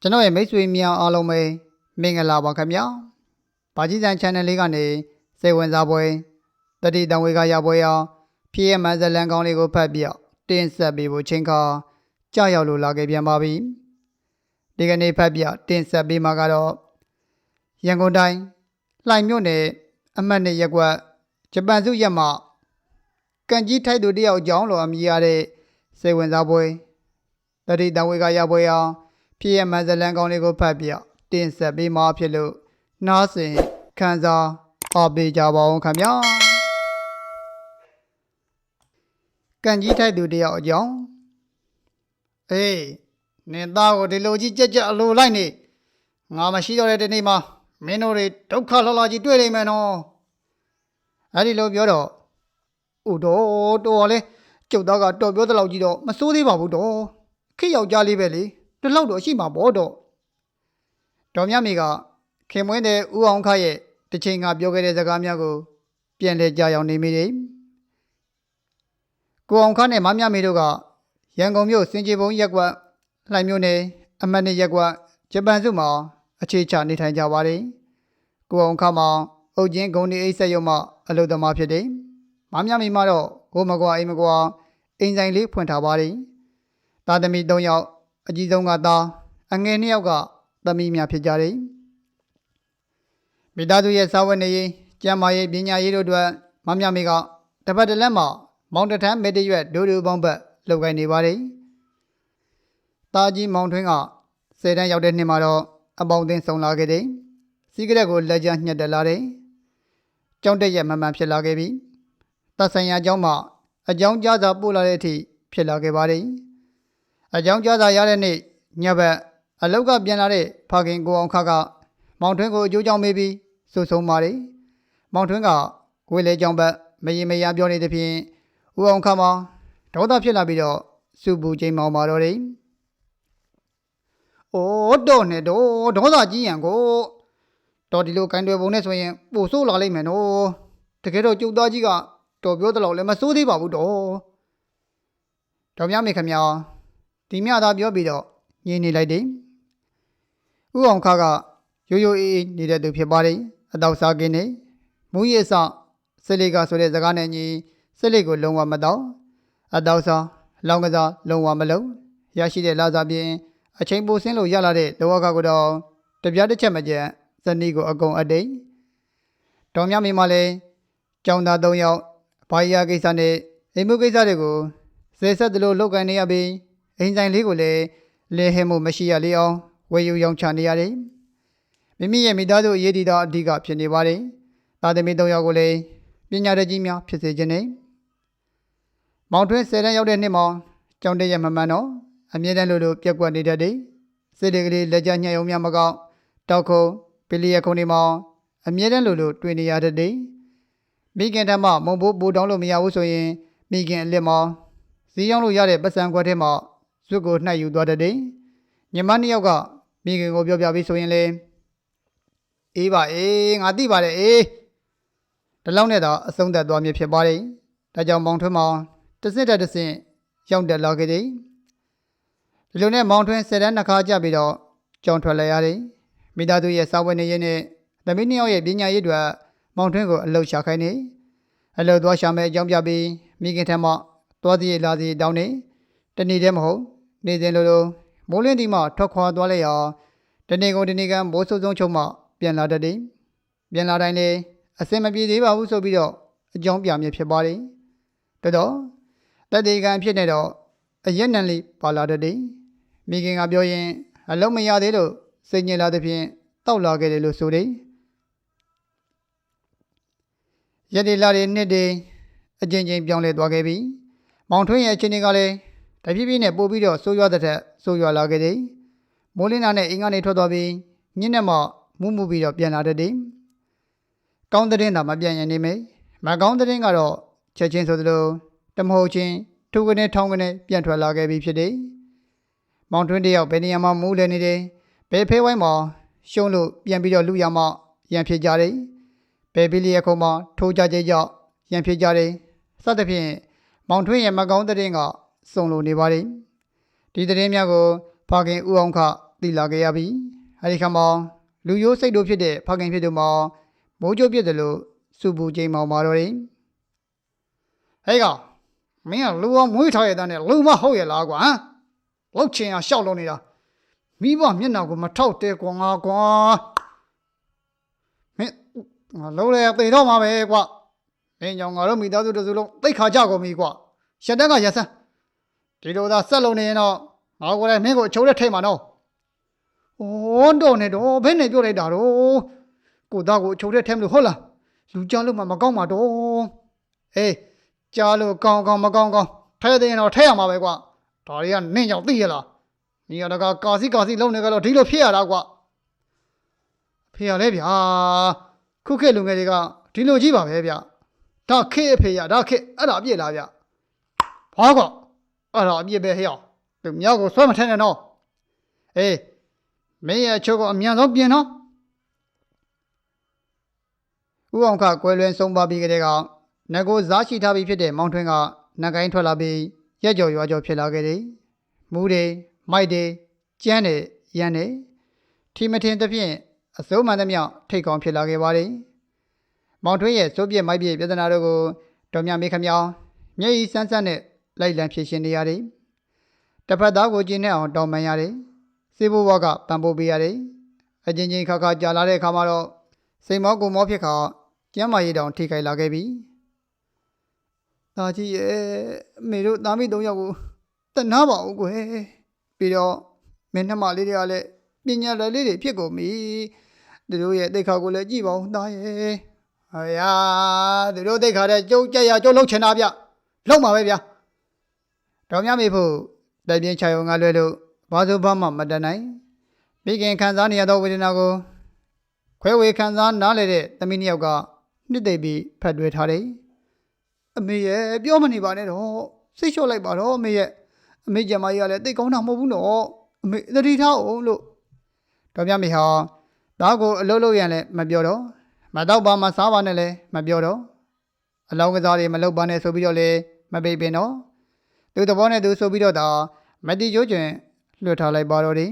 ကျွန်တော်ရဲ့မိတ်ဆွေများအားလုံးပဲမင်္ဂလာပါခင်ဗျာ။ဘာကြီးစံ channel လေးကနေစိတ်ဝင်စားပွဲတတိတံဝေကရပွဲရောဖြစ်ရမှန်ဇလံကောင်းလေးကိုဖတ်ပြတင်ဆက်ပေးဖို့ချင်းခါကြောက်ရောက်လို့လာခဲ့ပြန်ပါပြီ။ဒီကနေ့ဖတ်ပြတင်ဆက်ပေးမှာကတော့ရန်ကုန်တိုင်းလှိုင်မြို့နယ်အမှတ်2ရပ်ကွက်ဂျပန်စုရပ်မှကန်ကြီးထိုက်သူတယောက်ကြောင်းလိုအမည်ရတဲ့စိတ်ဝင်စားပွဲတတိတံဝေကရပွဲရောဖြစ်ရမှန်ဇလံကောင်းလေးကိုဖတ်ပြတင်ဆက်ပေးမှာဖြစ်လို့နားဆင်ခံစားအားပေးကြပါဦးခင်ဗျာကန်ကြီးထိုက်သူတယောက်အကြောင်းအေးနင်သားကိုဒီလိုကြီးကြက်ကြက်အလိုလိုက်နေငါမရှိတော့တဲ့ဒီနေ့မှာမင်းတို့တွေဒုက္ခလှလှကြီးတွေ့နေမယ်နော်အဲ့ဒီလိုပြောတော့ဥတော်လေကျုပ်သားကတော်ပြောတဲ့လောက်ကြီးတော့မစိုးသေးပါဘူးတော့ခေယောက်ျားလေးပဲလေဒီလောက်တော့ရှိမှာပေါ့တော့တော်မြတ်မိကခင်မွင်းတဲ့ဦးအောင်ခရဲ့တချိန်ကပြောခဲ့တဲ့စကားများကိုပြန်လဲကြားရောက်နေမိတယ်ကိုအောင်ခနဲ့မမြမိတို့ကရန်ကုန်မြို့စင်ကြေဘုံရက်ကွက်လှိုင်မြို့နယ်အမှတ်2ရက်ကွက်ဂျပန်စုမှာအခြေချနေထိုင်ကြပါတယ်ကိုအောင်ခမှာအုတ်ချင်းဂုံဒီအိတ်ဆက်ရုံမှအလုပ်သမားဖြစ်တယ်မမြမိမှာတော့ကိုမကွာအိမ်မကွာအိမ်ဆိုင်လေးဖွင့်ထားပါတယ်သားသမီး3ယောက်အကြီးဆုံးကသားအငယ်2ယောက်ကသမီးများဖြစ်ကြတယ်မိသားစုရဲ့စာဝတ်နေရေးကျန်းမာရေးပညာရေးတို့အတွက်မမြမိကတပတ်တလက်မှာမောင်တထမ်းမေတ္တရွက်ဒိုပေါင်းဘက်လုပ်ကိုင်နေပါတယ်တာကြီးမောင်ထွင်းက10တန်းရောက်တဲ့နှစ်မှာတော့အပေါင်းအသင်းဆုံလာခဲ့တယ်စီးကရက်ကိုလက်ကျညှက်တက်လာတယ်ကျောင်းတက်ရက်မှန်မှန်ဖြစ်လာခဲ့ပြီသက်ဆိုင်ရာကျောင်းမှာအကြောင်းကြားစာပို့လာတဲ့အထိဖြစ်လာခဲ့ပါတယ်အကြောင်းကြားစာရတဲ့နေ့ညဘက်အလောက်ကပြန်လာတဲ့ဖခင်ကိုအောင်ခကမောင်ထွန်းကိုအကျိုးကြောင့်မေးပြီးစုဆုံပါတယ်မောင်ထွန်းကဝေလေကြောင့်ဘက်မရင်မရပြောနေတဲ့ဖြင့်ဦးအောင်ခမှာဒေါသဖြစ်လာပြီးတော့စုပူချိန်မောင်ပါတော့တယ်အိုးတော့နဲ့တော့ဒေါသကြီးရန်ကိုတော်ဒီလိုကင်တွယ်ပုံနဲ့ဆိုရင်ပို့ဆိုးလာလိမ့်မယ်နော်တကယ်တော့ကျုပ်သားကြီးကတော်ပြောတဲ့လောက်လည်းမစိုးသေးပါဘူးတော်များမေခမညာဒီမြသာပြောပြီးတော့ညင်းနေလိုက်တယ်ဦးအောင်ခကရိုးရိုးအေးအေးနေတဲ့သူဖြစ်ပါတယ်အတော့စားကင်းနေမူရဲ့အစစစ်လေးကဆိုတဲ့စကားနဲ့ညီစစ်လေးကိုလုံးဝမတော့အတော့စားလောင်းကစားလုံးဝမလုံးရရှိတဲ့လာစားပြင်အချိန်ပိုဆင်းလို့ရလာတဲ့လောကကိုတော့တပြားတစ်ချက်မကျန်ဇနီးကိုအကုန်အတိတ်တော်များမိမလည်းကျောင်းသား3ယောက်ဘာရီယာကိစ္စနဲ့အိမ်မှုကိစ္စတွေကိုဇေဆက်သလိုလောက်ကန်နေရပြီးအိမ်ဆိုင်လေးကိုလည်းလဲဟဲမှုမရှိရလေအောင်ဝယ်ယူရောင်းချနေရတယ်မိမိရဲ့မိသားစုအရေးကြီးသောအဓိကဖြစ်နေပါတယ်သားသမီး3ယောက်ကိုလည်းပညာတတ်ကြီးများဖြစ်စေခြင်းနဲ့မောင်ထွန်း10တန်းရောက်တဲ့နှစ်မှာကျောင်းတက်ရမှမှန်တော့အမြဲတမ်းလိုပြက်ကွက်နေတတ်တယ်စစ်တေကလေးလက်ကျညှက်ရုံများမကောက်တောက်ခုံပလီရခုံတွေမှာအမြဲတမ်းလိုတွေ့နေရတတ်တယ်မိခင်ထမမုံဘိုးပိုတောင်းလို့မရဘူးဆိုရင်မိခင်အလက်မှာဈေးရောက်လို့ရတဲ့ပတ်စံခွက်ထဲမှာဇွတ်ကိုနှိုက်ယူသွားတတ်တယ်ညီမ2ယောက်ကမိခင်ကိုပြောပြပြီးဆိုရင်လေအေးပါအေးငါသိပါတယ်အေးဒီလောက်နဲ့တော့အဆုံးသတ်သွားမြဖြစ်ပါတယ်ဒါကြောင့်မောင်ထွန်းမောင်တစ်စစ်တစ်ဆင့်ရောက်တက်လာခဲ့တယ်ဒီလိုနဲ့မောင်ထွန်း10တန်းနှစ်ခါကြပြီးတော့ကြောင်ထွက်လာရတယ်မိသားစုရဲ့စာဝတ်နေရေးနဲ့သမီး2ယောက်ရဲ့ပညာရေးအတွက်မောင်ထွန်းကိုအလုပ်ရှာခိုင်းနေအလုပ်သွားရှာမဲ့အကြောင်းပြပြီးမိခင်ထက်မှသွားစီလာစီတောင်းနေတနေ့တည်းမဟုတ်နေ့စဉ်လိုမိုးလင်းဒီမှထွက်ခွာသွားလိုက်ရာတနေ့ကုန်တနေ့ကမိုးဆုပ်ဆုံးချုံမှပြန်လာတတ်တယ်ပြန်လာတိုင်းလေအစင်မပြေသေးပါဘူးဆိုပြီးတော့အကြောင်းပြမြဖြစ်ပါတယ်တော်တက်တေကံဖြစ်နေတော့အရက်နံလေးပါလာတတ်တယ်မိခင်ကပြောရင်အလုံးမရသေးလို့စိတ်ညစ်လာတဲ့ဖြင့်တောက်လာခဲ့တယ်လို့ဆိုတယ်ရက်ဒီလာတွေနှစ်တွေအချင်းချင်းပြောင်းလဲသွားခဲ့ပြီမောင်ထွန်းရဲ့အချင်းတွေကလည်းတဖြည်းဖြည်းနဲ့ပို့ပြီးတော့ဆိုးရွားတဲ့ထက်ဆိုးရွားလာခဲ့တယ်မိုးလင်းတာနဲ့အင်္ဂါနေထွက်သွားပြီးညနေမှမှုပြီးတော့ပြန်လာတတ်တယ်ကောင်းတဲ့သာမပြန်ရင်နေမယ်မကောင်းတဲ့ကတော့ချက်ချင်းဆိုသလိုတမဟုတ်ချင်းထူကနေထောင်းကနေပြန်ထွက်လာခဲ့ပြီဖြစ်တယ်မောင်ထွန်းတယောက်ဘယ်နေရာမှာမူးလဲနေတယ်ဘယ်ဖဲဝိုင်းမှာရှုံးလို့ပြန်ပြီးတော့လူရမှရန်ဖြစ်ကြတယ်ဘယ်ပီလီယခုံမှာထိုးကြကြကြောက်ရန်ဖြစ်ကြတယ်စသဖြင့်မောင်ထွန်းရဲ့မကောင်းတဲ့ကစုံလို့နေပါတယ်ဒီသတင်းများကိုဖခင်ဦးအောင်ခ သိလာခဲ့ရပြီအဲဒီခါမှာလူရိုးစိတ်တို့ဖြစ်တဲ့ဖခင်ဖြစ်သူမှာမိုးကြိုးပြစ်တယ်လို့စူပူချိန်မောင်မာတော့တယ်ဟဲ့ကောင်မင်းကလူအောင်မွေးထားရတဲ့နဲ့လူမဟုတ်ရလားကွာဟမ်လောက်ချင်အောင်ရှောက်လုံးနေတာမိဘမျက်နှာကိုမထောက်တဲကွာငါကွာမင်းငါလုံးလေသေတော့မှာပဲကွာမင်းကြောင့်ငါတို့မိသားစုတစုလုံးသိခါကြကုန်ပြီကွာရှက်တက်ကရစမ်းဒီလိုသာဆက်လုံးနေရင်တော့ငါကလည်းမင်းကိုအချိုးနဲ့ထိတ်မှာနော်ဩတော့နေတော့ဘယ်နဲ့ပြောလိုက်တာတော့ကိုသားကိုအချိုးနဲ့ထဲမလို့ဟုတ်လားလူကြားလို့မှမကောင်းပါတော့အေးကြားလို့ကောင်းကောင်းမကောင်းကောင်းထဲတဲ့ရင်တော့ထဲရမှာပဲကွာဒါတွေကနင့်ကြောင့်သိရလားမိရတကကာစီလုံးနေကြတော့ဒီလိုဖြစ်ရတာကွာဖေရလဲဗျာခုခေတ်လူငယ်တွေကဒီလိုကြီးပါပဲဗျဒါခေတ်အဖေရဒါခေတ်အဲ့ဒါအပြည့်လားဗျဘာကွာအဲ့ဒါအပြည့်ပဲဟဲ့အောင်သူမြောက်ကိုဆွဲမထဲနဲ့နော်အေးမင်းရဲ့အချို့ကအမြန်ဆုံးပြင်နော်ဦးအောင်ခကွယ်လွင်ဆုံးပါပြီးကြတဲ့ကငကိုစားရှိထားပြီးဖြစ်တဲ့မောင်ထွန်းကနှကိုင်းထွက်လာပြီးရက်ကြော်ရွာကြော်ဖြစ်လာခဲ့တယ်မူးတွေမိုက်တွေကျန်းတွေရန်တွေထီမထင်သဖြင့်အစိုးမှန်သမျှထိတ်ကောင်းဖြစ်လာခဲ့ပါတယ်မောင်ထွန်းရဲ့စိုးပြစ်မိုက်ပြစ်ပြဿနာတို့ကိုတော်မြမေခမြောင်မျက်ရည်ဆန်းဆန်းနဲ့လိုက်လံဖြေရှင်းနေရတယ်တစ်ဖက်သားကိုကျင်းနဲ့အောင်တောင်းပန်ရတယ်စေဘိုးဘွားကပံ့ပိုးပေးရတယ်အချင်းချင်းခါခါကြာလာတဲ့အခါမှာတော့စိတ်မောကိုမောဖြစ်ခါကျမ်းမာရေးတောင်ထိခိုက်လာခဲ့ပြီဒါကြီးရဲ့အမေတို့သားမိ၃ယောက်ကိုတနာပါဦးကွယ်ပြီးတော့မင်းနှမလေးတွေကလည်းပညာလည်းလေးတွေဖြစ်ကုန်ပြီသူတို့ရဲ့တိတ်ခါကိုလည်းကြည့်ပါဦးသားရဲ့ဟာယာသူတို့တိတ်ခါတဲ့ကျုပ်ကြက်ရကျုပ်လှုပ်ချင်တာဗျလှုပ်မှာပဲဗျာတော်များမိဖို့တိုက်ပြင်းချယုံကလွဲလို့ဘာသူဘာမှမတတ်နိုင်မိခင်ခံစားနေရသောဝေဒနာကိုခွဲဝေခံစားနားလေတဲ့သမီးနှစ်ယောက်ကနှစ်သိပ်ပြီးဖတ်တွဲထားတယ်အမေရဲ့ပြောမနေပါနဲ့တော့စိတ်လျှော့လိုက်ပါတော့အမေရဲ့အမေကြမကြီးကလည်းတိတ်ကောင်းတာမဟုတ်ဘူးနော်အမေသတိထားအောင်လို့တော်ပြမေဟာဒါကိုအလုပ်လုပ်ရန်လည်းမပြောတော့မတော့ပါမစားပါနဲ့လည်းမပြောတော့အလောင်းကစားတွေမလုပ်ပါနဲ့ဆိုပြီးတော့လည်းမပိတ်ပင်တော့သူသဘောနဲ့သူဆိုပြီးတော့ဒါမတိကျိုးကျွင်လွှတ်ထားလိုက်ပါတော့တယ်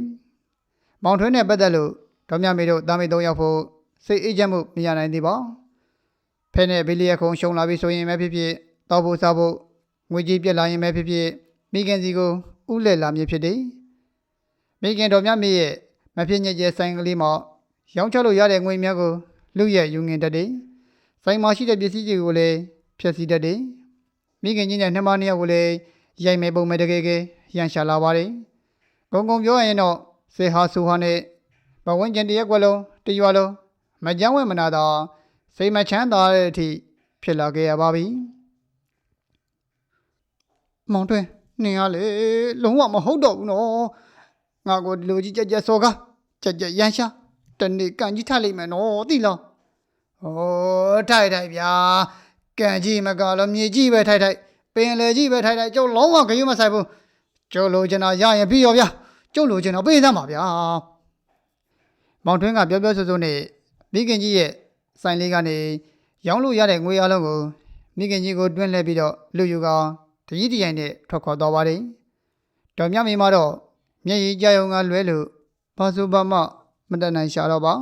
မောင်ထွန်းနဲ့ပတ်သက်လို့တော်မြမေတို့တာမေ၃ယောက်ဖို့စိတ်အေးချမ်းမှုမရနိုင်သေးပါဖဲနဲ့ဘီလီယခုံရှုံလာပြီဆိုရင်ပဲဖြစ်ဖြစ်တောက်ဖို့စားဖို့ငွေကြီးပြက်လာရင်ပဲဖြစ်ဖြစ်မိခင်စီကိုဥလဲလာမည်ဖြစ်တယ်မိခင်တော်မြမေရဲ့မဖြစ်ညစ်ကျဲဆိုင်ကလေးမှာရောင်းချလို့ရတဲ့ငွေများကိုလူရဲ့ယူငင်တတ်တယ်ဆိုင်မှာရှိတဲ့ပစ္စည်းတွေကိုလည်းဖျက်ဆီးတတ်တယ်မိခင်ကြီးနဲ့နှမနှစ်ယောက်ကိုလည်းရိုက်မဲပုံမဲတကယ်ကရန်ရှာလာပါတယ်ဂုံဂုံပြောရရင်တော့စေဟာဆူဟာနဲ့ဘဝင်းကျင်တရက်ကွက်လုံးတရွာလုံးမကြမ်းဝဲမနာသာစိတ်မချမ်းသာတဲ့အထိဖြစ်လာခဲ့ရပါပြီမောင်တွင်နင်ကလေလုံးဝမဟုတ်တော့ဘူးနော်ငါကိုဒီလိုကြီးကြက်ကြက်စောကားကြက်ကြက်ရန်ရှာတနေ့ကန်ကြီးထလိုက်မယ်နော်သိလားဩထိုက်ဗျာကန်ကြီးမကလို့မြေကြီးပဲထိုက်ပင်လေကြီးပဲထိုက်ကျုပ်လုံးဝဂရုမစိုက်ဘူးကျုပ်လိုချင်တာရရင်ပြီးရောဗျာကျုပ်လိုချင်တော့ပေးသမ်းပါဗျာမောင်ထွန်းကပြောဆိုဆိုနဲ့မိခင်ကြီးရဲ့ဆိုင်လေးကနေရောင်းလို့ရတဲ့ငွေအလုံးကိုမိခင်ကြီးကိုတွင်းလှည့်ပြီးတော့လူယူကောင်တကြီးတရိုင်နဲ့ထွက်ခေါ်သွားပါတယ်တော်မြမေမှာတော့မျက်ရည်ကြယုံကလွဲလို့ဘာဆိုဘာမှမတတ်နိုင်ရှာတော့ပါ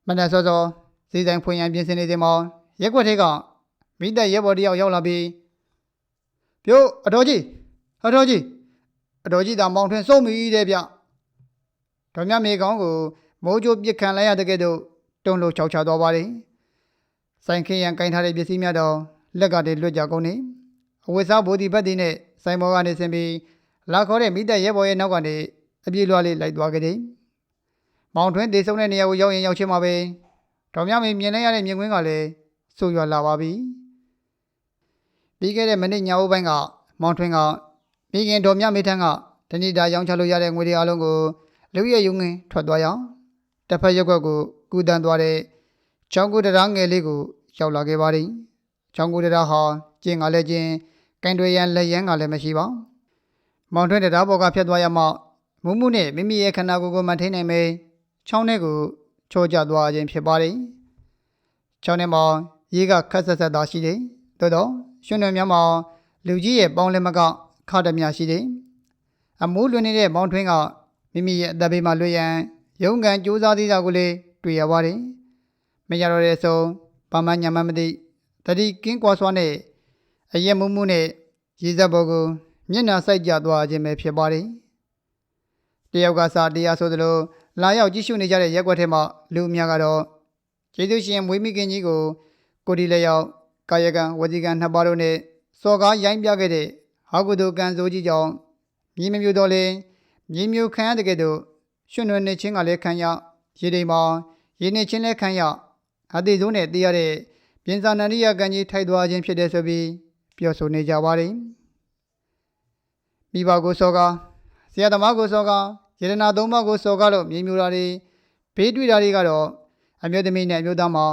မနက်စောစောဈေးဆိုင်ဖွင့်ရန်ပြင်ဆင်နေတဲ့အချိန်ရက်ွက်ထဲကမိသက်ရဲဘော်တယောက်ရောက်လာပြီးပြို့အတော်ကြီးဒါမောင်ထွန်းစုံမိတဲ့ဗျတော်မြမေကောင်ကိုမိုးကြိုးပစ်ခံလိုက်ရတဲ့ကဲ့သို့တုံလို့ချောက်ချသွားပါတယ်ဆိုင်ခင်းရန်ကင်ထားတဲ့ပစ္စည်းများတော့လက်ကတည်းလွတ်ကြကုန်နေအဝတ်စားဘိုဒီဘတ်ဒီနဲ့ဆိုင်ဘော်ကနေဆင်းပြီးလာခေါ်တဲ့မိသက်ရဲဘော်ရဲ့နောက်ကနေအပြေးလွှားလေးလိုက်သွားခဲ့တယ်မောင်ထွန်းတေဆုံးတဲ့နေရာကိုရောက်ရင်ရောက်ချင်းမှာပဲတော်မြမေမြင်လိုက်ရတဲ့မြင်ကွင်းကလည်းဆိုးရွာလာပါပြီပြီးခဲ့တဲ့မိနစ်ညအိုးပိုင်းကမောင်ထွန်းကမိခင်တော်မြမေထန်းကတဏိတာရောင်းချလို့ရတဲ့ငွေတွေအလုံးကိုလူရဲ့ယူငင်ထွက်သွားရအောင်တစ်ဖက်ရက်ွက်ကိုကူတန်းသွားတဲ့ချောင်းကူတရာငယ်လေးကိုရောက်လာခဲ့ပါတယ်ချောင်းကူတရာဟာကျင်းကလည်းကျင်းကင်တွေရန်လက်ရန်ကလည်းမရှိပါမောင်ထွန်းတရားပေါ်ကဖြတ်သွားရမှမူးမှုနဲ့မိမိရဲ့ခန္ဓာကိုယ်ကိုမထိန်နိုင်မေချောင်းထဲကိုချိုးကျသွားခြင်းဖြစ်ပါတယ်ချောင်းထဲမှာရေကခက်ဆက်ဆက်သာရှိတယ်သို့တော့ရွှင်တွေများမှာလူကြီးရဲ့ပေါင်းလက်မကခါတမြရှိတယ်အမိုးလွင်နေတဲ့မောင်ထွန်းက မိမိရဲ့အသက်ဘေးမှာလွတ်ရန်ရုန်းကန်ကြိုးစားသေးတာကိုလည်းတွေ့ရပါတယ်မရတော့တဲ့အဆုံးဘာမှညာမှမသိတတိကင်းကွာစွာနဲ့အယက်မှုမှုနဲ့ရေစက်ပေါ်ကိုမျက်နှာစိုက်ကြသွားခြင်းပဲဖြစ်ပါတယ်တယောက်ကစားတရားဆိုသလိုလာရောက်ကြည့်ရှုနေကြတဲ့ရက်ွက်ထဲမှာလူအများကတော့ကျေးဇူးရှင်မွေးမိခင်ကြီးကိုကိုဒီလက်ရောက်ကာယကံဝစီကံနှစ်ပါးတို့နဲ့စော်ကားရိုင်းပြခဲ့တဲ့ဟာကုသိုလ်ကံစိုးကြီးကြောင့်မြေမမျိုးတော့လဲမြေမျိုးခံရတဲ့ကဲ့သို့ရွှွနွယ်နေခြင်းကလည်းခံရရေတိမ်မှာရေနေခြင်းလည်းခံရအသေးဆုံးနဲ့သိရတဲ့ပြင်စာနန္ဒိယကံကြီးထိုက်သွားခြင်းဖြစ်တယ်ဆိုပြီးပြောဆိုနေကြပါတယ်မိဘကိုစော်ကားဆရာသမားကိုစော်ကားယတနာသုံးပါးကိုစော်ကားလို့မြေမျိုးတာတွေဘေးတွေ့တာတွေကတော့အမျိုးသမီးနဲ့အမျိုးသားမှာ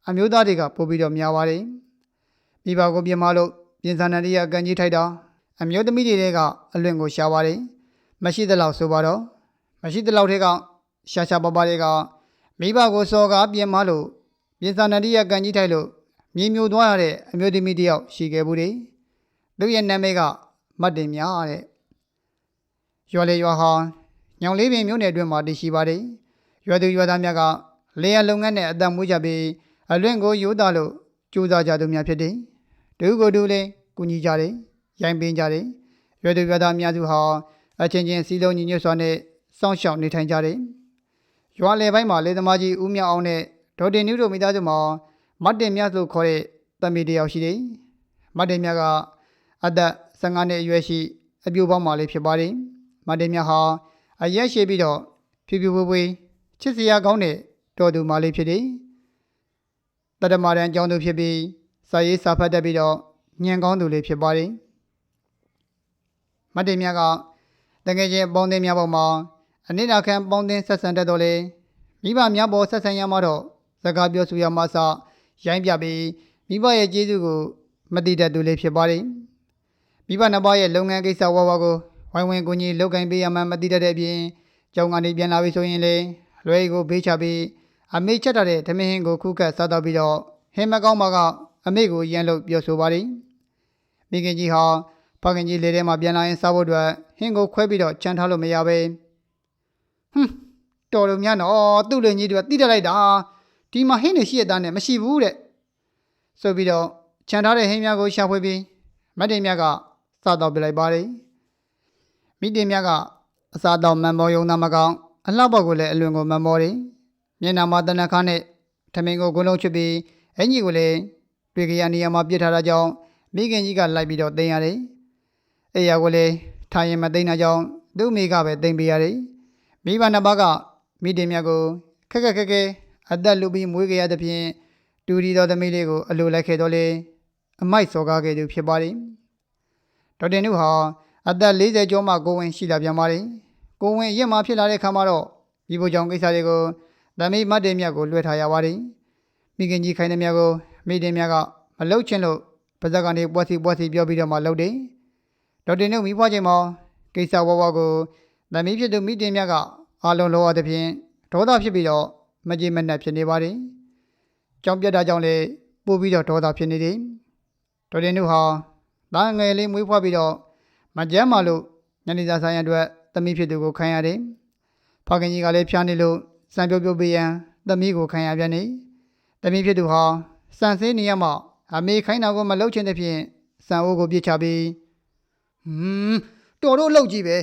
အမျိုးသားတွေကပို့ပြီးတော့များပါတယ်မိဘကိုပြင်မလို့ပြင်စာနန္ဒိယကံကြီးထိုက်တာအမျိုးသမီးတွေကအလွင့်ကိုရှားပါတယ်မရှိသလောက်ဆိုပါတော့မရှိသလောက်ထဲကရှာရှာပါပါတွေကမိဘကိုစော်ကားပြင်မလို့ပြင်စာနန္ဒိယကံကြီးထိုက်လို့မြေမျိုးသွားရတဲ့အမျိုးသမီးတယောက်ရှိခဲ့ဘူးတယ်သူရဲ့နာမည်ကမတ်တင်မြတဲ့ရွာလေရွာဟာညောင်လေးပင်မြို့နယ်အတွင်းမှာတည်ရှိပါတယ်ရွာသူရွာသားများကလေယာလုပ်ငန်းနဲ့အသက်မွေးကြပြီးအလွင့်ကိုရိုးသားလို့ကြိုးစားကြသူများဖြစ်တယ်ဒုကိုယ်တူလည်းကူညီကြတယ်ရိုင်းပင်းကြတယ်ရွာသူရွာသားများစုဟာအချင်းချင်းစီလုံးညီညွတ်စွာနဲ့စောင့်ရှောက်နေထိုင်ကြတယ်ရွာလေပိုင်းမှာလေသမားကြီးဦးမြောက်အောင်နဲ့ဒေါ်တင်နူးတို့မိသားစုမှာမတ်တင်မြလို့ခေါ်တဲ့သမီးတယောက်ရှိတယ်မတ်တင်မြကအသက်15နှစ်အရွယ်ရှိအပြိုပေါင်းမှလေးဖြစ်ပါတယ်မတ်တင်မြဟာအရက်ရှိပြီးတော့ဖြူဖြူပွေးပွေးချစ်စရာကောင်းတဲ့တော်သူမလေးဖြစ်တယ်တတမာရန်ကျောင်းသူဖြစ်ပြီးစာရေးစာဖတ်တတ်ပြီးတော့ညံကောင်းသူလေးဖြစ်ပါတယ်မတ်တင်မြကတကယ်ချင်းပေါင်းသင်းများပေါ်မှာအနိဒာခံပေါင်းသင်းဆက်ဆံတတ်တော်လေမိဘများပေါ်ဆက်ဆံရမှာတော့စကားပြောဆိုရမှာစရိုင်းပြပြီးမိဘရဲ့ကျေးဇူးကိုမသိတတ်သူလေးဖြစ်ပါတယ်မိဘနှစ်ပါးရဲ့လုပ်ငန်းကိစ္စဝါကိုဝိုင်းဝန်းကူညီလုပ်ကိုင်ပေးရမှမသိတတ်တဲ့အပြင်ကျောင်းကနေပြန်လာပြီဆိုရင်လေလွယ်ကိုဘေးချပြီးအမေချက်ထားတဲ့ဓမင်းဟင်းကိုခုခတ်စားတော့ပြီးတော့ဟင်းမကောင်းပါကအမေကိုရန်လို့ပြောဆိုပါတယ်မိခင်ကြီးဟာဖခင်ကြီးလေထဲမှာပြန်လာရင်စားဖို့အတွက်ဟင်းကိုခွဲပြီးတော့ချန်ထားလို့မရပဲတော်လို့များတော့သူ့လူကြီးတွေကတိတက်လိုက်တာဒီမှာဟင်းနေရှိရတဲ့နဲ့မရှိဘူးတဲ့ဆိုပြီးတော့ချန်ထားတဲ့ဟင်းများကိုရှာဖွေပြီးမတ်တင်မြတ်ကစားတော့ပြလိုက်ပါတယ်မိတင်မြတ်ကအစားတော့မန်မောယုံသားမကောင်းအလှပေါက်ကိုလည်းအလွန်ကိုမန်မောတယ်မျက်နှာမှာတနခါနဲ့ထမင်းကိုဂုံလုံးချွတ်ပြီးအင်ကြီးကိုလည်းတွေ့ကြရနေရာမှာပြစ်ထားတာကြောင့်မိခင်ကြီးကလိုက်ပြီးတော့တင်ရတယ်အဲ့ရကိုလည်းထားရင်မသိတာကြောင့်သူ့မိကပဲတင်ပေးရတယ်မိဘနှစ်ပါးကမိတင်မြတ်ကိုခက်ခက်ခဲခဲအသက်လူပြီးမွေးကြရတဲ့ဖြင့်တူဒီတော်သမီးလေးကိုအလိုလိုက်ခဲ့တော့လေအမိုက်စော်ကားခဲ့သူဖြစ်ပါတယ်ဒေါက်တင်နုဟာအသက်40ကျော်မှကိုဝင်ရှိလာပြန်ပါတယ်ကိုဝင်ရက်မှဖြစ်လာတဲ့ခါမှာတော့ဒီဘုံကြောင့်ကိစ္စတွေကိုသမီးမတ်တင်မြတ်ကိုလွှဲထားရပါတယ်မိခင်ကြီးခိုင်တဲ့မြတ်ကိုမိတင်မြတ်ကမလှုပ်ချင်လို့ပါဇက်ကနေပွက်စီပြောပြီးတော့မှလှုပ်တယ်ဒေါက်တင်နုမိဖွားချိန်မှာကိစ္စဝါကိုသမီးဖြစ်သူမိတင်မြတ်ကအားလုံးလောရတဲ့ဖြင့်ဒေါသဖြစ်ပြီးတော့မကြေမနက်ဖြစ်နေပါတယ်ကြောင်ပြတ်တာကြောင့်လည်းပို့ပြီးတော့ဒေါသဖြစ်နေတယ်ဒေါက်တင်နုဟာသားငယ်လေးမွေးဖွားပြီးတော့မကြမ်းမှလို့ညနေစာဆိုင်ရအတွက်သမီးဖြစ်သူကိုခံရတယ်ဖခင်ကြီးကလည်းဖျားနေလို့စံပြုတ်ပေးရန်သမီးကိုခံရပြန်နေသမီးဖြစ်သူဟာစံစင်းနေရမှအမေခိုင်းတာကိုမလုပ်ချင်တဲ့ဖြင့်စံအိုးကိုပြစ်ချပြီးတော်တော့လှုပ်ကြည့်ပဲ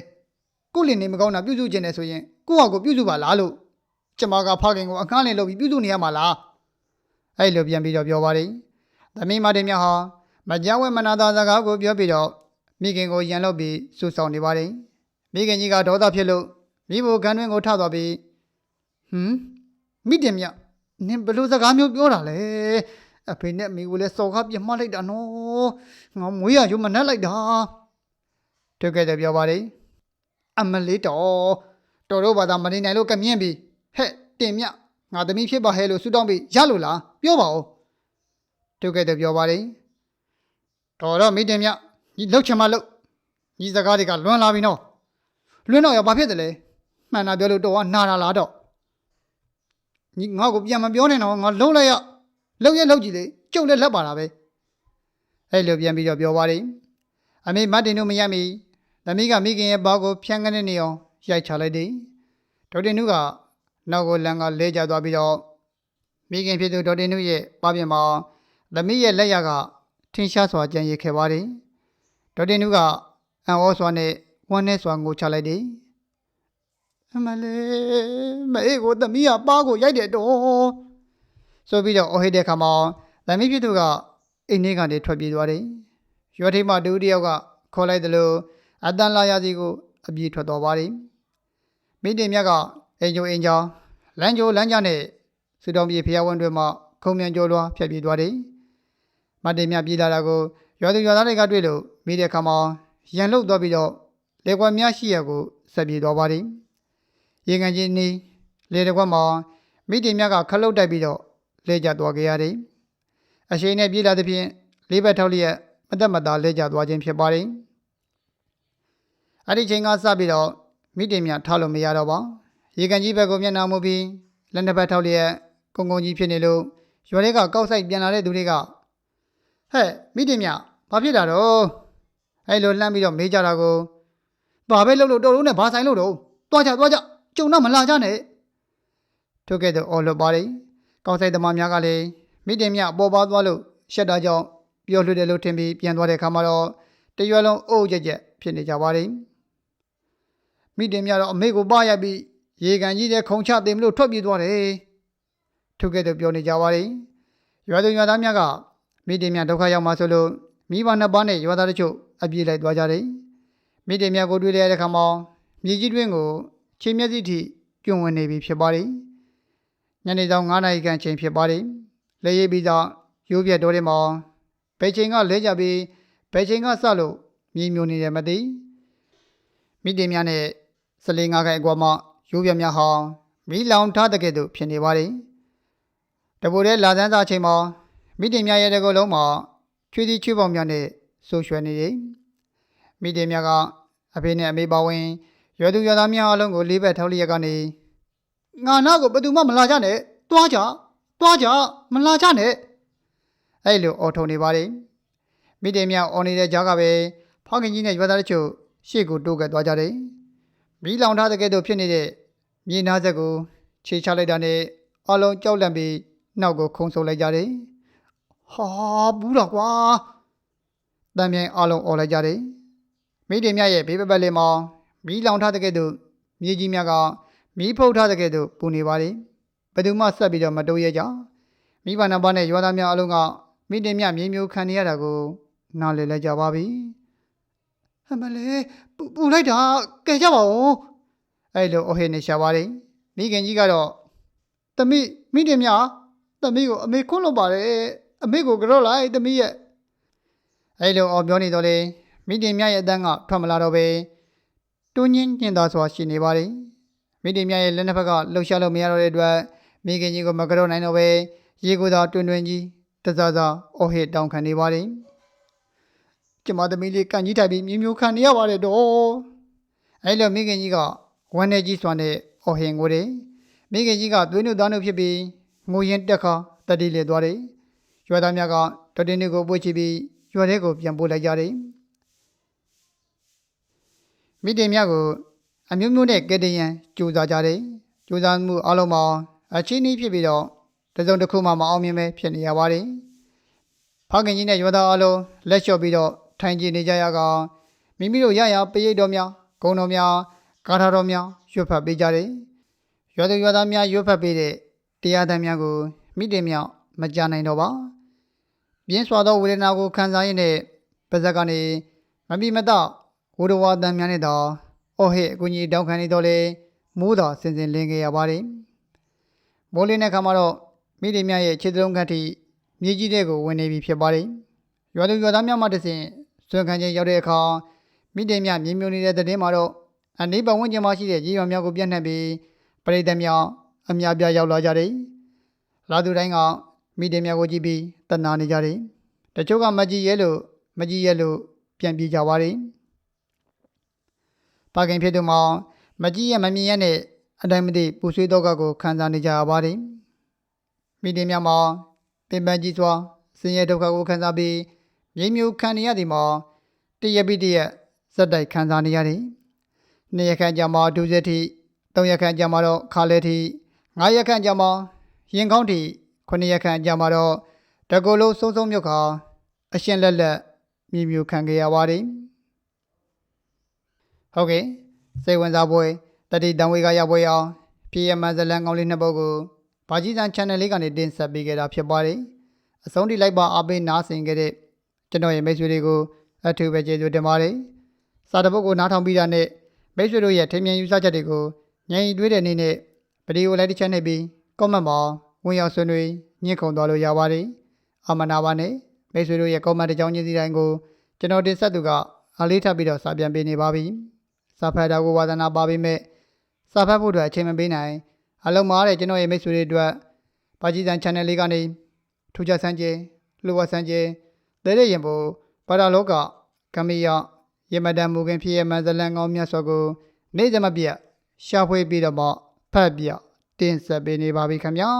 ကိုလင်နေမကောင်းတာပြုစုခြင်းနဲ့ဆိုရင်ကိုယ့်ဟာကိုပြုစုပါလားလို့ကျမကဖခင်ကိုအခန်းလင်လုပ်ပြီးပြုစုနေရမှာလားအဲ့လိုပြန်ပြီးတော့ပြောပါတယ်သမီးမတင်မြတ်ဟာမကြဝဲမနာသာစကားကိုပြောပြီးတော့မိခင်ကိုရန်လုပ်ပြီးဆူဆောင်နေပါတယ်မိခင်ကြီးကဒေါသဖြစ်လို့မိဖို့ကန်တွင်ကိုထသွားပြီးမိတင်မြတ်နင်ဘလို့စကားမျိုးပြောတာလဲအဖေနဲ့မိကိုလည်းစော်ကားပြမှားလိုက်တာနော်ငါမွေးရရုံမနှက်လိုက်တာထုတ်ခဲ့တယ်ပြောပါတယ်အမလေးတော်တို့ဘာသာမနေနိုင်လို့ကမြင့်ပြီးဟဲ့တင်မြတ်ငါသမီးဖြစ်ပါဟဲလို့ဆူတောင်းပြီးရလို့လားပြောပါဦးထုတ်ခဲ့တယ်ပြောပါတယ်တော်တော့မိတင်မြတ်ညီလှုပ်ချင်မှလှုပ်ညီစကားတွေကလွန်လာပြီနော်လွန်းတော့ရဘာဖြစ်တယ်လဲမှန်တာပြောလို့တော့နာတာလားတော့ညီငါ့ကိုပြန်မပြောနဲ့တော့ငါလုံးလိုက်ရလှုပ်ရလှုပ်ကြည့်လေကျုပ်လည်းလက်ပါတာပဲအဲ့လိုပြန်ပြီးတော့ပြောပါတယ်အမေမတ်တင်တို့မရမီသမီးကမိခင်ရဲ့ဘောက်ကိုဖြန်းကနေနေအောင် ရိုက်ချလိုက်သည်ဒေါက်တင်နုကနောက်ကိုလန်ကလဲကျသွားပြီးတော့မိခင်ဖြစ်သူဒေါက်တင်နုရဲ့ပါပြင်မှာသမီးရဲ့လက်ရကထင်းရှားစွာကြံရည်ခဲ့ပါတယ်ဒေါက်တင်နုကအံ့ဩစွာနဲ့ဝမ်းနဲ့စွာငိုချလိုက်သည်အမလေးမအေးကိုသမီးကပါးကိုရိုက်တယ်တော့ဆိုပြီးတော့အော်ဟစ်တဲ့ခါမှာသမီးဖြစ်သူကအိမ်ထဲကနေထွက်ပြေးသွားတယ်ရွာထိပ်မှာတူတယောက်ကခေါ်လိုက်တယ်လို့အတန်လာရစီကိုအပြေးထွက်သွားပါတယ်မိတင်မြတ်ကအိမ်ကျိုးအိမ်ချောင်းလမ်းကျိုးလမ်းကြားနဲ့စူတောင်ပြေဖျားဝန်းတွေမှာခုံမြန်ကျော်လွှားဖြတ်ပြေးသွားတယ်မတင်မြတ်ပြေးလာတာကိုရွာသူရွာသားတွေကတွေ့လို့မိတဲ့ခါမှာရန်လုတ်သွားပြီးတော့လေကွက်များရှိရကိုဆက်ပြေးသွားပါတယ်ရေကန်ကြီးနီးလေတကွက်မှာမိတင်မြတ်ကခလုတ်တိုက်ပြီးတော့လဲကျသွားခဲ့ရတယ်အရှိန်နဲ့ပြေးလာသဖြင့်လေးဘက်ထောက်လျက်မသက်မသာလဲကျသွားခြင်းဖြစ်ပါတယ်အဲ့ဒီချိန်ကစပြီးတော့မိတင်မြတ်ထားလို့မရတော့ပါရေကန်ကြီးဘက်ကိုမျက်နှာမူပြီးလက်နှစ်ဖက်ထောက်လျက်ကုန်းကုန်းကြီးဖြစ်နေလို့ရွာတွေကကောက်ဆိုင်ပြန်လာတဲ့သူတွေကဟဲ့မိတင်မြဘာဖြစ်တာတော့အဲ့လိုလှမ်းပြီးတော့မေးကြတာကိုဘာပဲလုပ်လို့တော်လုံးနဲ့ဘာဆိုင်လို့တော့သွားကြကြုံတော့မလာကြနဲ့ထို့ကဲ့သို့အော်လွတ်ပါတယ်ကောက်ဆိုင်သမားများကလည်းမိတင်မြအပေါ်ပါသွားလို့ရှက်တာကြောင့်ပြောလွှတ်တယ်လို့ထင်ပြီးပြန်သွားတဲ့အခါမှာတော့တရွယ်လုံးအုပ်ကြက်ဖြစ်နေကြပါတယ်မိတင်မြတော့အမေကိုပါရိုက်ပြီးရေကန်ကြီးတဲ့ခုံချသိမလို့ထွက်ပြေးသွားတယ်ထို့ကဲ့သို့ပြောနေကြပါတယ်ရွာသူရွာသားများကမိတင်မြဒုက္ခရောက်မှဆိုလို့မိဘနှစ်ပါးနဲ့ရွာသားတို့ချုပ်အပြေးလိုက်သွားကြတယ်မိတင်မြကိုတွေ့တဲ့အခါမှာမြေကြီးတွင်းကိုခြေမျက်စိထိကျွံဝင်နေပြီဖြစ်ပါတယ်ညနေဆောင်9နာရီခန့်ချိန်ဖြစ်ပါတယ်လဲရိပ်ပြီးတော့ရိုးပြက်တော်တဲ့မှာဘယ်ချိန်ကလဲကြပြီးဘယ်ချိန်ကစလို့မြေမြုံနေတယ်မသိမိတင်မြနဲ့14 5ခိုင်အကွာမှရိုးပြက်များဟာမီးလောင်ထားတဲ့ကဲ့သို့ဖြစ်နေပါတယ်တပိုတဲ့လာစမ်းစာချိန်မှာမိတင်မြရဲ့တကုတ်လုံးမှာချွေးသီးချွေးပေါင်များနဲ့ဆိုးရွှဲနေတယ်မိတင်မြကအဖေနဲ့အမေပါဝင်ရွာသူရွာသားများအလုံးကိုလေးဘက်ထောက်လျက်ကနေငါနာကိုဘယ်သူမှမလာကြနဲ့တွားကြမလာကြနဲ့အဲ့လိုအော်ထုံနေပါတယ်မိတင်မြအော်နေတဲ့ကြားကပဲဖခင်ကြီးနဲ့ရွာသားတို့ချုပ်ရှေ့ကိုတိုးကပ်သွားကြတယ်မီးလောင်ထားတဲ့ကဲ့သို့ဖြစ်နေတဲ့မြေနားဆက်ကိုခြေချလိုက်တာနဲ့အလုံးကြောက်လန့်ပြီးနောက်ကိုခုံဆုပ်လိုက်ကြတယ်ဟာဘူးတော့ကွာတန်မြိုင်အလုံးအော်လိုက်ကြတယ်မိတင်မြရဲ့ဘေးပတ်လေးမှာမီးလောင်ထားတဲ့ကဲ့သို့မြေကြီးများကမီးဖုတ်ထားတဲ့ကဲ့သို့ပူနေပါတယ်ဘယ်သူမှဆက်ပြီးတော့မတိုးရကြမိဘနှစ်ပါးနဲ့ရွာသားများအလုံးကမိတင်မြမြေမျိုးခံနေရတာကိုနားလည်လိုက်ကြပါပြီအမလေးပူလိုက်တာကဲကြပါဦးအဲ့လိုအဟိနေရှာပါတယ်မိခင်ကြီးကတော့သမီးမိတင်မြသမီးကိုအမေခွန်းလို့ပါတယ်အမေကိုကြော့လိုက်သမီးရဲ့အဲ့လိုအော်ပြောနေတော့လေမိတင်မြရဲ့အတန်းကထွက်မလာတော့ပဲတွင်းညင်သာစွာရှိနေပါတယ်မိတင်မြရဲ့လက်နှစ်ဖက်ကလှုပ်ရှားလို့မရတော့တဲ့အတွက်မိခင်ကြီးကိုမကြော့နိုင်တော့ပဲရေကိုသာတွင်ကြီးတစားစားအော်ဟစ်တောင်းခံနေပါတယ်ကျမသမီးလေးကန်ကြီးထိုင်ပြီးမျိုးမျိုးခံနေရပါတယ်တော့အဲ့လိုမိခင်ကြီးကဝမ်းနေကြီးစွာနဲ့အော်ဟင်ကိုတယ်မိခင်ကြီးကသွေးနှုတ်သားနှုတ်ဖြစ်ပြီးငိုရင်တက်ခါတတိလေသွားတယ်ရွာသားများကဒေါက်တင်ကိုပွေ့ချပြီးရွာထဲကိုပြန်ပို့လိုက်ကြတယ်မိတင်မြကိုအမျိုးမျိုးနဲ့ကဲတရန်ကြိုးစားကြတယ်ကြိုးစားမှုအလုံးမှာအချင်းကြီးဖြစ်ပြီးတော့တစုံတစ်ခုမှမအောင်မြင်ပဲဖြစ်နေရပါတယ်ဖခင်ကြီးနဲ့ရွာသားအလုံးလက်လျှော့ပြီးတော့ထိုင်ကြည့်နေကြရကမိမိတို့ရရပရိတ်တော်များဂုံတော်များကာထာတော်များရွတ်ဖတ်ပေးကြတယ်ရွာသူရွာသားများရွတ်ဖတ်ပေးတဲ့တရားသံများကိုမိတင်မြမကြားနိုင်တော့ပါပြင်းစွာသောဝေဒနာကိုခံစားရင်းနဲ့ပါဇက်ကနေမပြီးမတော့ဝဒဝါသံများနဲ့တော့အော်ဟစ်အကူကြီးတောင်းခံနေတော့လေမိုးတော်စင်စင်လင်းခဲ့ရပါတယ်မိုးလင်းတဲ့ခါမှာတော့မိတင်မြရဲ့ခြေသုံးခန့်ထိမြေကြီးတဲ့ကိုဝင်နေပြီဖြစ်ပါတယ်ရွာသူရွာသားများမှတစဉ်စွန့်ခံခြင်းရောက်တဲ့အခါမိတင်မြမြေမြုံနေတဲ့တဲ့မှာတော့အနိဗ္ဗာန်ဝန်းကျင်မှာရှိတဲ့ရေရွာများကိုပြန့်နှံ့ပြီးပရိသတ်များအများပြားရောက်လာကြတယ်လာသူတိုင်းကမိတင်မြကိုကြည့်ပြီးတနာနေကြတယ်တချို့ကမကြည့်ရဲလို့ပြန်ပြေးကြပါတယ်ပါခင်ဖြစ်သူမှာမကြည့်ရမမြင်ရနဲ့အတိုင်းမသိပူဆွေးတော့ကကိုခံစားနေကြရပါတယ်မိတင်မြမှာပင်ပန်းကြီးစွာဆင်းရဲဒုက္ခကိုခံစားပြီးမြေမြူခံနေရသည်မှာတရက်ပြီးတရက်ဇက်တိုက်ခံစားနေရတယ် 2 ရက်ခန့်ကြာမှာဒူးစစ်ထိ3 ရက်ခန့်ကြာမှာတော့ခါလဲထိ5 ရက်ခန့်ကြာမှာရင်ကောင်းထိ9 ရက်ခန့်ကြာမှာတော့တကူလုံးစုံစုံမြုပ်ခါအရှင်လက်လက်မြည်မြူခံခဲ့ရပါတယ်ဟုတ်ကဲ့စိတ်ဝင်စားပွဲတတိတံဝေကရပွဲအောင်ပြည်ရမန်ဇလန်ကောင်းလေးနှစ်ပုဒ်ကိုဘာကြီးစံ channel လေးကနေတင်ဆက်ပေးခဲ့တာဖြစ်ပါတယ်အဆုံးထိလိုက်ပါအားပေးနားဆင်ခဲ့တဲ့ကျွန်တော်ရဲ့မိတ်ဆွေတွေကိုအထူးပဲကျေးဇူးတင်ပါတယ်စာတပုတ်ကိုနားထောင်ပြီးတာနဲ့မိတ်ဆွေတို့ရဲ့ထင်မြင်ယူဆချက်တွေကိုညင်တွေးတဲ့နေ့နဲ့ဗီဒီယိုလိုက်တစ်ချက်နှိပ်ပြီး comment မှာဝင်ရောက်ဆွေးနွေးညှင့်ခုန်သွားလို့ရပါတယ်အမနာပါနဲ့မိတ်ဆွေတို့ရဲ့ comment တစ်ကြောင်းချင်းစီတိုင်းကိုကျွန်တော်တင်ဆက်သူကအလေးထပ်ပြီးတော့စာပြန်ပေးနေပါပြီစာဖတ်တာကိုဝါသနာပါပေမဲ့စာဖတ်ဖို့အတွက်အချိန်မပေးနိုင်အလုံးမားတဲ့ကျွန်တော်ရဲ့မိတ်ဆွေတွေအတွက်ပါကြီးစံ channel လေးကနေထူးခြားစမ်းကြဲလှူဝါစမ်းကြဲတဲတဲ့ရင်ပေါ်ပါတာလောကကမ္မီယရမဒန်မူခင်ဖြစ်ရမှန်ဇလန်ကောင်းမြတ်စွာကိုနေ့စမပြတ်ရှာဖွေပြီးတော့မှဖတ်ပြတင်ဆက်ပေးနေပါပြီခင်ဗျာ